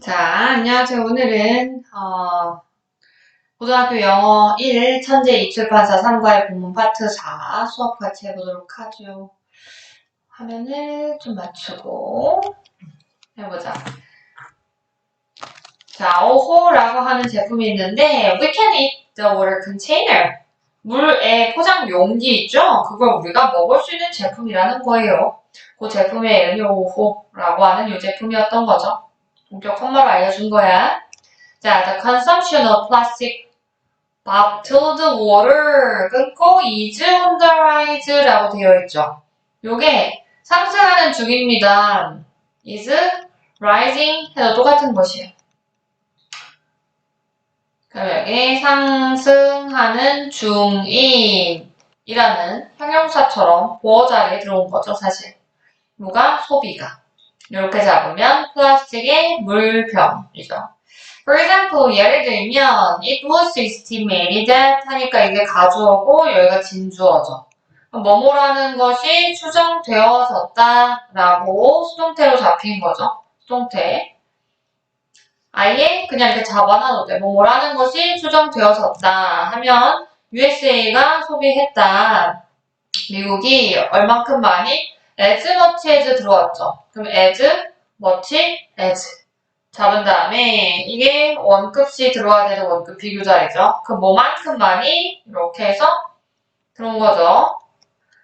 자, 안녕하세요. 오늘은 고등학교 영어 1 천재 이출판사 3과의 본문 파트 4 수업 같이 해보도록 하죠. 화면을 좀 맞추고 해보자. 자, 오호라고 하는 제품이 있는데 We can eat the water container. 물의 포장 용기 있죠? 그걸 우리가 먹을 수 있는 제품이라는 거예요. 그 제품의 이름이 오호라고 하는 이 제품이었던 거죠. 본격 컴마로 알려준 거야. 자, the consumption of plastic bottled water 끊고 is on the rise라고 되어 있죠. 요게 상승하는 중입니다. is rising 해도 똑같은 것이에요. 그럼 여기 상승하는 중인이라는 형용사처럼 보어 자리에 들어온 거죠, 사실. 뭐가? 소비가. 이렇게 잡으면 플라스틱의 물병이죠. For example, 예를 들면 it was estimated that 하니까 이게 가주어고 여기가 진주어죠. 뭐뭐라는 것이 추정되어졌다라고 수동태로 잡힌 거죠. 수동태. 아예 그냥 이렇게 잡아놔도 돼. 뭐뭐라는 것이 추정되어졌다 하면 USA가 소비했다. 미국이 얼만큼 많이? as much as 들어왔죠. 그럼 as much as 잡은 다음에 이게 원급시 들어와야 되는 원급 비교자이죠. 그 뭐만큼 많이 이렇게 해서 들어온 거죠.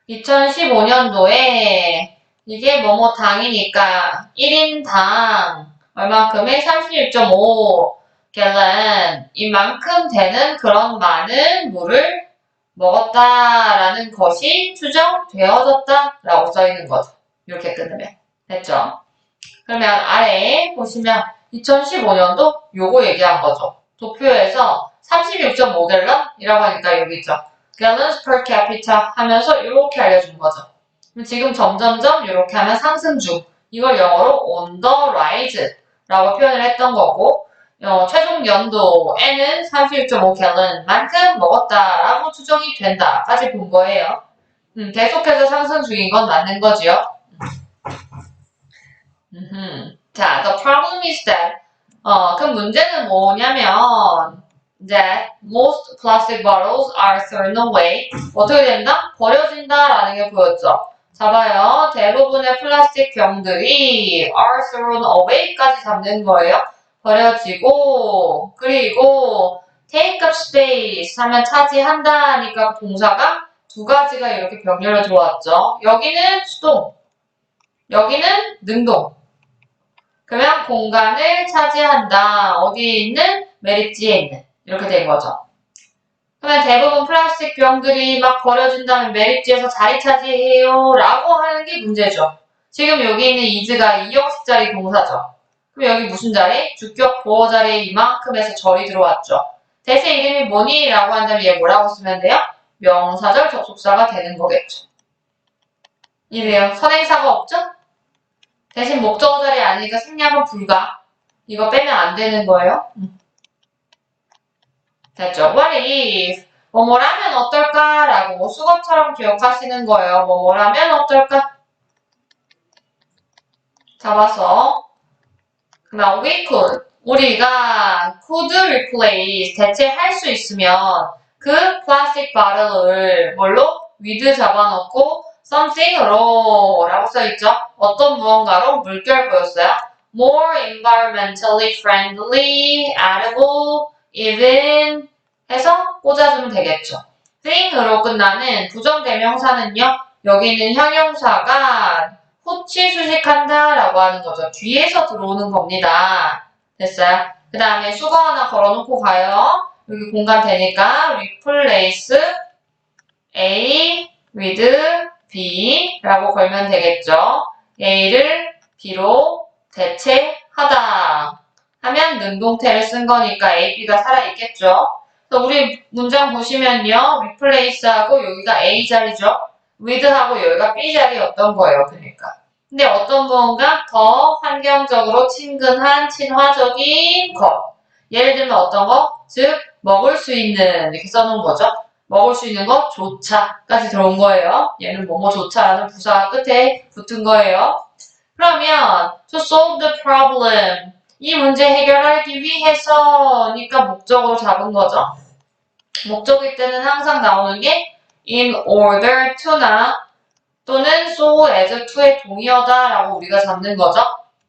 2015년도에 이게 뭐뭐 당이니까 1인당 얼만큼의 36.5 갤런 이만큼 되는 그런 많은 물을 먹었다라는 것이 추정되어졌다라고 써있는 거죠. 이렇게 끊으면 됐죠? 그러면 아래에 보시면 2015년도 요거 얘기한 거죠. 도표에서 36.5갤런이라고 하니까 여기 있죠. gallons per capita 하면서 이렇게 알려준 거죠. 그럼 지금 점점점 이렇게 하면 상승 중. 이걸 영어로 on the rise 라고 표현을 했던 거고 최종 연도에는 36.5갤런만큼 먹었다라고 추정이 된다까지 본 거예요. 계속해서 상승 중인 건 맞는 거지요. 자, the problem is that 그 문제는 뭐냐면 that most plastic bottles are thrown away. 어떻게 된다? 버려진다라는 게 보였죠. 자, 봐요. 대부분의 플라스틱 병들이 are thrown away까지 잡는 거예요. 버려지고 그리고 take up space 하면 차지한다 하니까 동사가 두 가지가 이렇게 병렬로 들어왔죠. 여기는 수동, 여기는 능동. 그러면 공간을 차지한다. 어디에 있는? 매립지에 있는. 이렇게 된 거죠. 그러면 대부분 플라스틱 병들이 막 버려진다면 매립지에서 자리 차지해요. 라고 하는 게 문제죠. 지금 여기 있는 is가 이형식자리 동사죠. 그럼 여기 무슨 자리? 주격 보어 자리에 이만큼에서 절이 들어왔죠. 대세 이름이 뭐니? 라고 한다면 얘 뭐라고 쓰면 돼요? 명사절 접속사가 되는 거겠죠. 이래요. 선행사가 없죠? 대신 목적어 자리에 아니니까 생략은 불가. 이거 빼면 안 되는 거예요. 됐죠? What if? 뭐뭐라면 어떨까라고 수거처럼 기억하시는 거예요. 뭐뭐라면 어떨까? 잡아서 그러면 we could 우리가 could replace 대체할 수 있으면 그 플라스틱 바틀을 뭘로? with 잡아놓고 something으로 라고 써있죠. 어떤 무언가로 물결보였어요. more environmentally friendly, edible, even 해서 꽂아주면 되겠죠. thing으로 끝나는 부정대명사는요. 여기 있는 형용사가 후치 수식한다 라고 하는 거죠. 뒤에서 들어오는 겁니다. 됐어요? 그 다음에 수거 하나 걸어놓고 가요. 여기 공간 되니까 replace A with B 라고 걸면 되겠죠. A를 B로 대체하다 하면 능동태를 쓴 거니까 A, B가 살아있겠죠. 그래서 우리 문장 보시면요. replace하고 여기가 A 자리죠. with하고 여기가 B 자리였던 거예요. 그러니까. 근데 어떤 무언가 더 환경적으로 친근한 친화적인 것. 예를 들면 어떤 거? 즉 먹을 수 있는 이렇게 써놓은 거죠. 먹을 수 있는 것조차까지 들어온 거예요. 얘는 뭐뭐조차라는 부사 끝에 붙은 거예요. 그러면 to solve the problem 이 문제 해결하기 위해서니까 목적으로 잡은 거죠. 목적일 때는 항상 나오는 게 in order to나 또는 so as to의 동의어다 라고 우리가 잡는 거죠.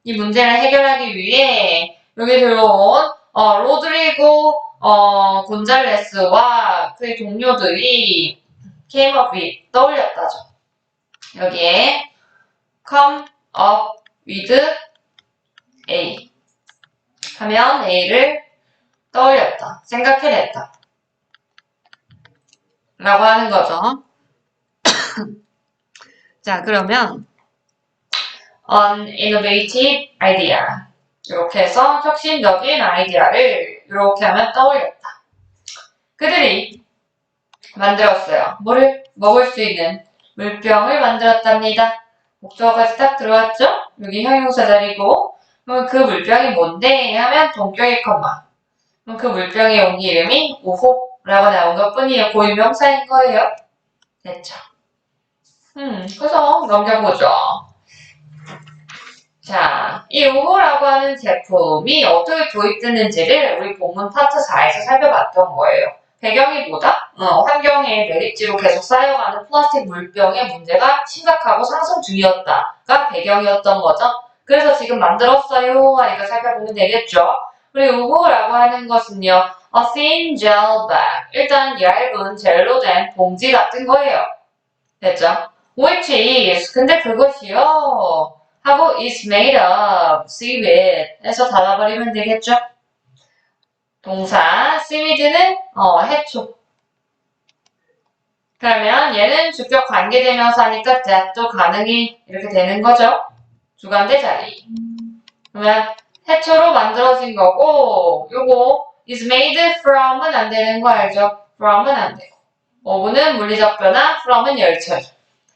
이 문제를 해결하기 위해 여기 들어온 로드리고 곤잘레스와 그의 동료들이 came up with 떠올렸다죠. 여기에 come up with A 하면 A를 떠올렸다, 생각해냈다 라고 하는 거죠. 자, 그러면 an innovative idea 이렇게 해서 혁신적인 아이디어를 이렇게 하면 떠올렸다. 그들이 만들었어요. 뭐를 먹을 수 있는 물병을 만들었답니다. 목적어까지 딱 들어왔죠? 여기 형용사 자리고 그럼 그 물병이 뭔데? 하면 동격의 컴마. 그럼 그 물병의 용기 이름이 우호라고 나온 것 뿐이에요. 고유명사인 거예요. 됐죠? 그래서 넘겨보죠. 자, 이 우호라고 하는 제품이 어떻게 도입됐는지를 우리 본문 파트 4에서 살펴봤던 거예요. 배경이 뭐다? 환경에 매립지로 계속 쌓여가는 플라스틱 물병의 문제가 심각하고 상승 중이었다가 배경이었던 거죠. 그래서 지금 만들었어요 하니까 살펴보면 되겠죠. 그리고 우호라고 하는 것은요. A thin gel bag. 일단 얇은 젤로 된 봉지 같은 거예요. 됐죠? Which is, 근데 그것이요. 하고 is made of seaweed 해서 닫아버리면 되겠죠? 동사 seaweed는 해초. 그러면 얘는 주격 관계대명사니까 that도 가능이 이렇게 되는 거죠. 주관대 자리. 그러면 해초로 만들어진 거고 요거 is made from은 안 되는 거 알죠? from은 안 되고 of는 물리적 변화, from은 열처리.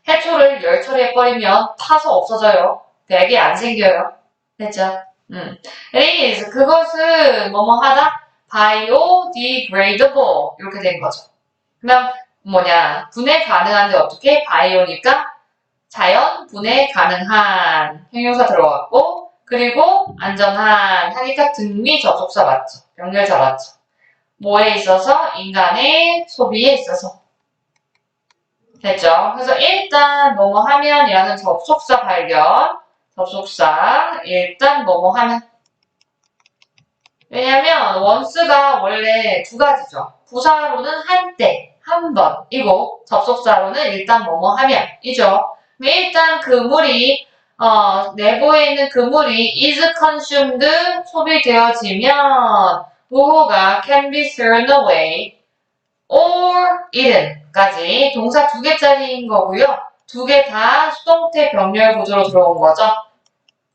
해초를 열처리해버리면 타서 없어져요. 백이 안 생겨요. 됐죠? It is 그것은 뭐뭐 하다 biodegradable 이렇게 된 거죠. 그럼 분해 가능한데 어떻게? 바이오니까 자연 분해 가능한 형용사 들어갔고 그리고 안전한 하니까 등위 접속사 맞죠? 연결자 맞죠? 뭐에 있어서? 인간의 소비에 있어서. 됐죠? 그래서 일단 뭐뭐 하면이라는 접속사 발견. 접속사 일단 뭐뭐 하면. 왜냐면 once가 원래 두 가지죠. 부사로는 한때, 한 번 이고 접속사로는 일단 뭐뭐 하면 이죠. 일단 그 물이 내부에 있는 그 물이 is consumed 소비되어지면 보호가 can be thrown away or eaten 까지 동사 두 개짜리인 거고요. 두 개 다 수동태 병렬 구조로 들어온 거죠.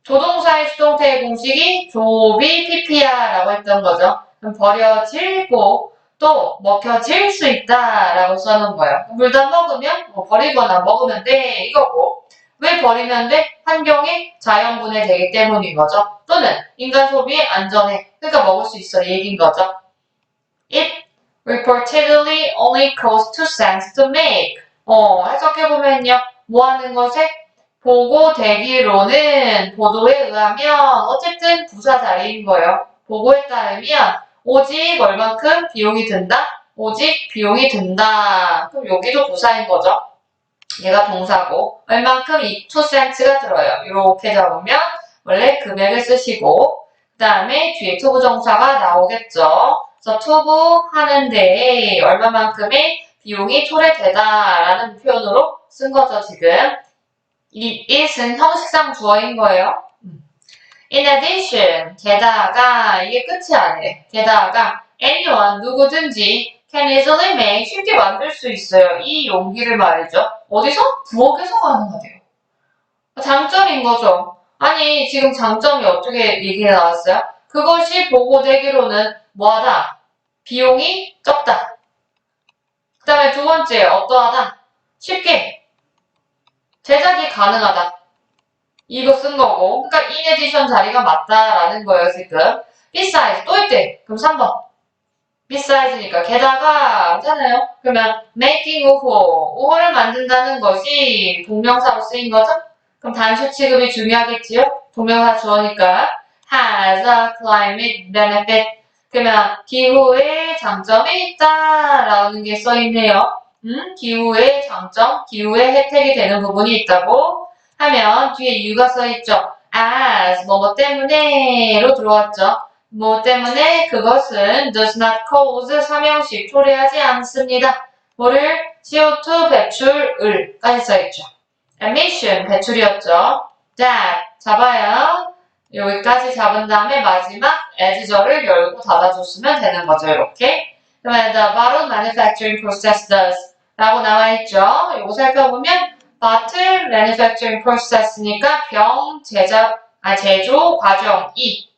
조동사의 수동태의 공식이 조비 PP야라고 했던 거죠. 그럼 버려질고 또 먹혀질 수 있다라고 써놓은 거예요. 물다 먹으면 버리거나 먹으면 돼 이거고 왜 버리면 돼? 환경이 자연분해 되기 때문인 거죠. 또는 인간 소비에 안전해. 그러니까 먹을 수 있어 이 얘기인 거죠. It reportedly only cost 2 cents to make. 해석해보면요. 뭐 하는 것에? 보고되기로는 보도에 의하면 어쨌든 부사 자리인 거예요. 보고에 따르면 오직 얼만큼 비용이 든다? 오직 비용이 든다. 그럼 여기도 부사인 거죠. 얘가 동사고 얼만큼 이 2cents가 들어요. 이렇게 잡으면 원래 금액을 쓰시고 그 다음에 뒤에 투부정사가 나오겠죠. 그래서 투부하는데 얼마만큼의 비용이 초래되다라는 표현으로 쓴 거죠. 지금 이 it은 형식상 주어인 거예요. In addition, 게다가 이게 끝이 아니래. 게다가 anyone 누구든지 can easily make 쉽게 만들 수 있어요. 이 용기를 말이죠. 어디서? 부엌에서 가능하대요. 장점인 거죠. 아니 지금 장점이 어떻게 얘기가 나왔어요? 그것이 보고되기로는 뭐하다? 비용이 적다. 그 다음에 두 번째 어떠하다? 쉽게 제작이 가능하다. 이거 쓴 거고 그러니까 in addition 자리가 맞다라는 거예요 지금. besides 또 있대. 그럼 3번 beside니까 게다가 하잖아요. 그러면 making 우호를 만든다는 것이 동명사로 쓰인 거죠. 그럼 단수 취급이 중요하겠지요. 동명사 주어니까 has a climate benefit. 그러면 기후에 장점이 있다라는 게 써있네요. 기후의 장점, 기후의 혜택이 되는 부분이 있다고 하면 뒤에 이유가 써있죠. as 뭐 때문에로 들어왔죠. 뭐 때문에 그것은 does not cause 삼형식 초래하지 않습니다. 뭐를 CO2 배출을까지 써있죠. emission 배출이었죠. that 잡아요. 여기까지 잡은 다음에 마지막 as절을 열고 닫아줬으면 되는 거죠. 이렇게. 그러면 the bottle manufacturing process does 라고 나와있죠. 이거 살펴보면 bottle manufacturing process니까 병 제조 과정이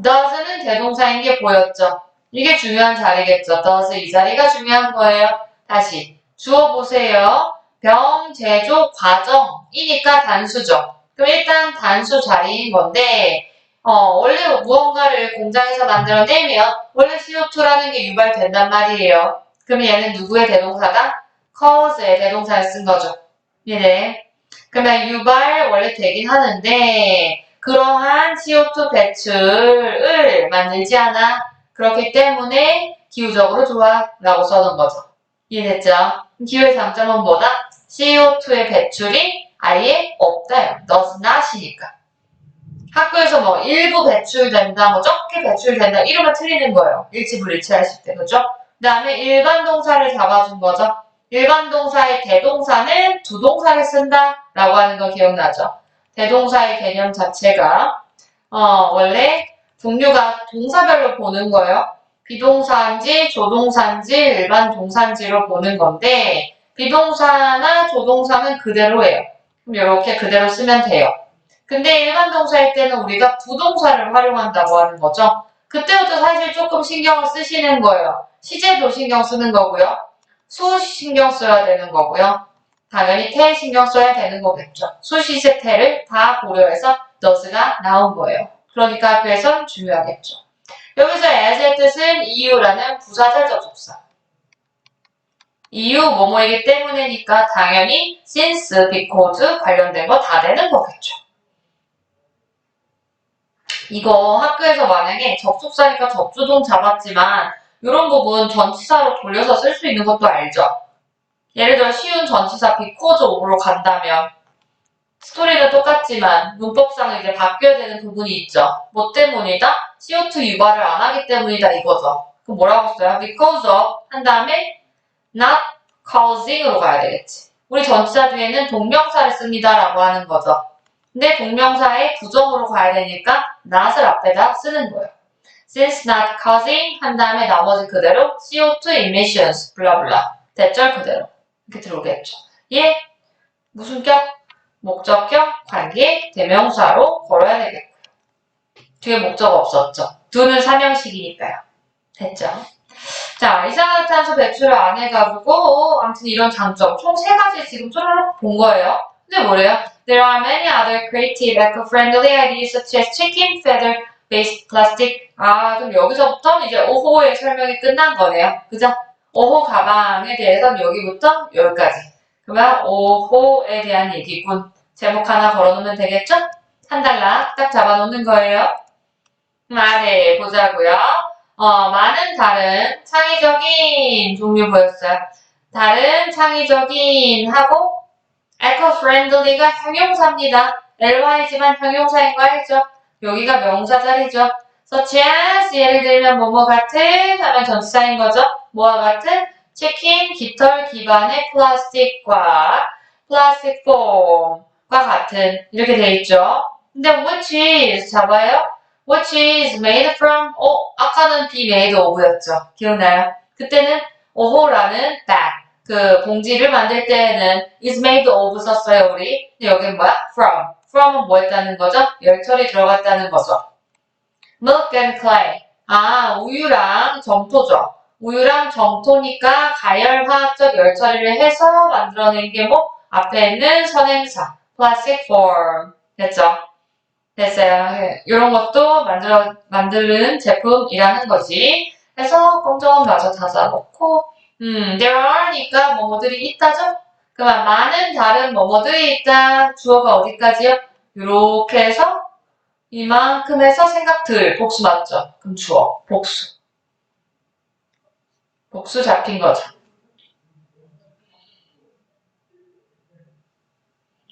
does는 대동사인 게 보였죠. 이게 중요한 자리겠죠. does 이 자리가 중요한 거예요. 다시 주어 보세요. 병 제조 과정이니까 단수죠. 그럼 일단 단수 자리인 건데 원래 무언가를 공장에서 만들어내면 원래 CO2라는 게 유발된단 말이에요. 그럼 얘는 누구의 대동사다? cause의 대동사를 쓴 거죠. 네. 그러면 유발 원래 되긴 하는데 그러한 CO2 배출을 만들지 않아. 그렇기 때문에 기후적으로 좋아 라고 써놓은 거죠. 이해됐죠? 기후의 장점은 뭐다? CO2의 배출이 아예 없다요. does not이니까. 학교에서 뭐 일부 배출된다, 뭐 적게 배출된다 이러면 틀리는 거예요. 일치불일치하실 때, 그죠? 그 다음에 일반 동사를 잡아준 거죠. 일반 동사의 대동사는 두 동사를 쓴다 라고 하는 거 기억나죠? 대동사의 개념 자체가 원래 종류가 동사별로 보는 거예요. 비동사인지 조동사인지 일반 동사인지로 보는 건데 비동사나 조동사는 그대로예요. 그럼 이렇게 그대로 쓰면 돼요. 근데 일반 동사일 때는 우리가 부동사를 활용한다고 하는 거죠. 그때부터 사실 조금 신경을 쓰시는 거예요. 시제도 신경 쓰는 거고요. 수 신경 써야 되는 거고요. 당연히 태 신경 써야 되는 거겠죠. 수, 시제, 태를 다 고려해서 does가 나온 거예요. 그러니까 학교에선 중요하겠죠. 여기서 as의 뜻은 이유라는 부사절 접속사. 이유 뭐뭐이기 때문이니까 당연히 since, because 관련된 거 다 되는 거겠죠. 이거 학교에서 만약에 접속사니까 접주동 잡았지만 이런 부분 전치사로 돌려서 쓸 수 있는 것도 알죠? 예를 들어 쉬운 전치사 because of로 간다면 스토리는 똑같지만 문법상은 이제 바뀌어야 되는 부분이 있죠. 뭐 때문이다? CO2 유발을 안 하기 때문이다 이거죠. 그럼 뭐라고 써요? because of 한 다음에 not causing으로 가야 되겠지. 우리 전치사 뒤에는 동명사를 씁니다 라고 하는 거죠. 근데 동명사의 부정으로 가야 되니까 not을 앞에다 쓰는 거예요. since not causing 한 다음에 나머지 그대로 CO2 emissions 블라블라 대절 그대로 이렇게 들어오겠죠. 얘 무슨 격? 목적격, 관계, 대명사로 걸어야 되겠고요. 뒤에 목적 없었죠. 두는 삼형식이니까요. 됐죠? 자, 이산화탄소 배출을 안 해가지고 아무튼 이런 장점 총 3가지 지금 쪼르륵 본 거예요. 근데 뭐래요? There are many other creative, eco-friendly ideas such as chicken feather-based plastic. 그럼 여기서부터 이제 5호의 설명이 끝난 거네요. 그죠? 5호 가방에 대해서는 여기부터 여기까지. 그러면 5호에 대한 얘기군. 제목 하나 걸어놓으면 되겠죠? 한 달락 딱 잡아놓는 거예요. 네, 보자고요. 많은 다른 창의적인 종류 보였어요. 다른 창의적인 하고 eco-friendly가 형용사입니다. ly지만 형용사인 거 알죠? 여기가 명사 자리죠. such as 예를 들면 뭐뭐 같은 하면 전치사인 거죠. 뭐와 같은 치킨 깃털 기반의 플라스틱과 플라스틱 폼과 같은 이렇게 돼 있죠. 근데 which is 잡아요. which is made from 아까는 be made of였죠. 기억나요? 그때는 of라는 that 그 봉지를 만들 때에는 is made of 썼어요 우리. 근데 여기는 뭐야? from은 뭐 했다는 거죠? 열처리 들어갔다는 거죠. milk and clay 우유랑 점토죠. 우유랑 점토니까 가열화학적 열처리를 해서 만들어낸 게 뭐? 앞에 있는 선행사 plastic form 됐죠? 됐어요. 이런 것도 만드는 제품이라는 거지. 그래서 검정은 마저 닫아놓고 there are니까 뭐뭐들이 있다죠? 그러면 많은 다른 뭐뭐들이 있다. 주어가 어디까지요? 이렇게 해서 이만큼에서 생각들. 복수 맞죠? 그럼 주어. 복수. 복수 잡힌 거죠.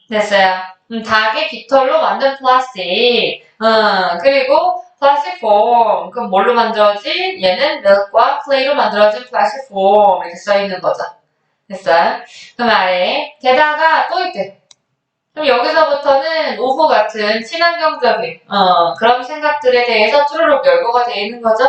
됐어요. 닭의 깃털로 만든 플라스틱. 그리고 플라스틱 폼. 그럼 뭘로 만들어지? 얘는 밀크와 클레이로 만들어진 플라스틱 폼. 이렇게 써있는 거죠. 됐어요? 그럼 아래. 게다가 또 있대. 그럼 여기서부터는 오후 같은 친환경적인 그런 생각들에 대해서 쭈루룩 열거가 되어 있는 거죠.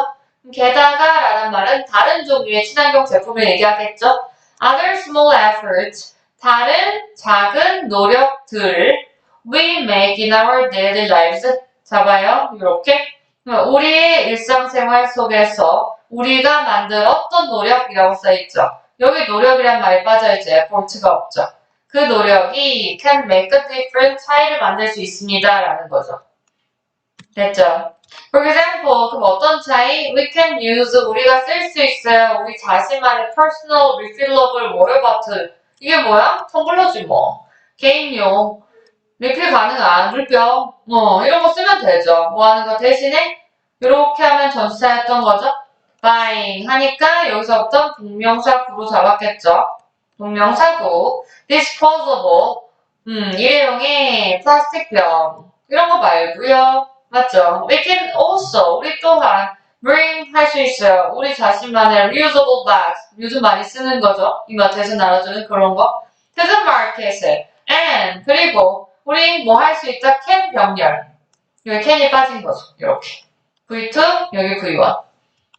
게다가 라는 말은 다른 종류의 친환경 제품을 얘기하겠죠. Other small efforts, 다른 작은 노력들 we make in our daily lives. 잡아요. 이렇게. 우리의 일상생활 속에서 우리가 만든 어떤 노력이라고 써있죠. 여기 노력이란 말이 빠져있죠. effort가 없죠. 그 노력이 can make a difference, 차이를 만들 수 있습니다. 라는 거죠. 됐죠? For example, 그럼 어떤 차이? We can use, 우리가 쓸 수 있어요. 우리 자신만의 personal refillable water bottle. 이게 뭐야? 텀블러지 뭐. 개인용. 리필 가능한 물병. 이런 거 쓰면 되죠. 뭐 하는 거 대신에 이렇게 하면 전치사였던 거죠. buying 하니까 여기서부터 동명사구로 잡았겠죠. 동명사구. disposable. 일회용의 플라스틱 병. 이런 거 말고요. 맞죠? We can also, 우리 또한 bring 할 수 있어요. 우리 자신만의 reusable bags. 요즘 많이 쓰는 거죠. 이마트에서 나눠주는 그런 거. to the market에. and, 그리고 우리 뭐 할 수 있다? can 병렬. 여기 can이 빠진 거죠. 이렇게. V2, 여기 V1.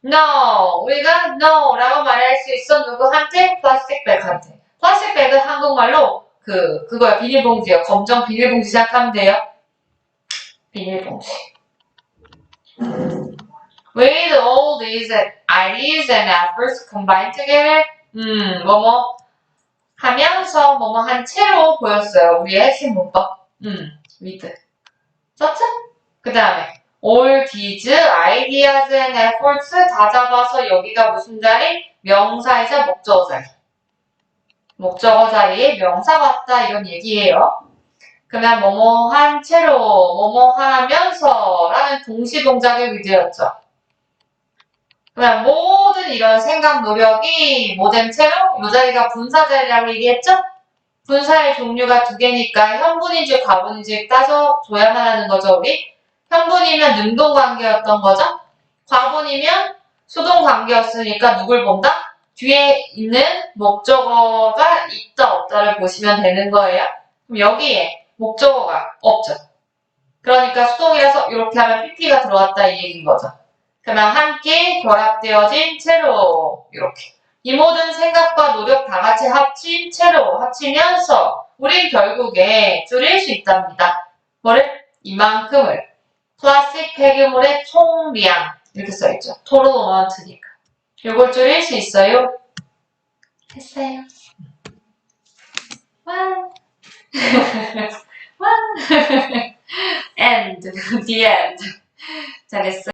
No, 우리가 no라고 말할 수 있어. 누구한테? 플라스틱 백한테. 플라스틱 백은 한국말로 그거야. 비닐봉지요. 검정 비닐봉지 시작하면 돼요. 비닐봉지. With all these ideas and efforts combined together, 뭐뭐 하면서 뭐뭐 한 채로 보였어요. 우리의 핵심 문법. with. 썼죠? 그 다음에 all these ideas and efforts 다 잡아서 여기가 무슨 자리? 명사이자 목적어 자리. 목적어 자리에 명사 같다 이런 얘기예요. 그러면 뭐뭐 한 채로 뭐뭐 하면서 라는 동시동작의 위드였죠. 그러면 모든 이런 생각 노력이 뭐된 채로 이 자리가 분사 자리라고 얘기했죠? 분사의 종류가 두 개니까 현분인지 과분인지 따져줘야만 하는 거죠, 우리. 현분이면 능동관계였던 거죠. 과분이면 수동관계였으니까 누굴 본다? 뒤에 있는 목적어가 있다 없다를 보시면 되는 거예요. 그럼 여기에 목적어가 없죠. 그러니까 수동이라서 이렇게 하면 PP가 들어왔다 이 얘기인 거죠. 그러면 함께 결합되어진 채로 이렇게. 이 모든 생각과 노력 다 같이 합친 채로 합치면서 우린 결국에 줄일 수 있답니다. 뭐를? 이만큼을. 플라스틱 폐기물의 총량 이렇게 써있죠. total amount니까. 이걸 줄일 수 있어요. 했어요. 와. 와. end. the end. 잘했어.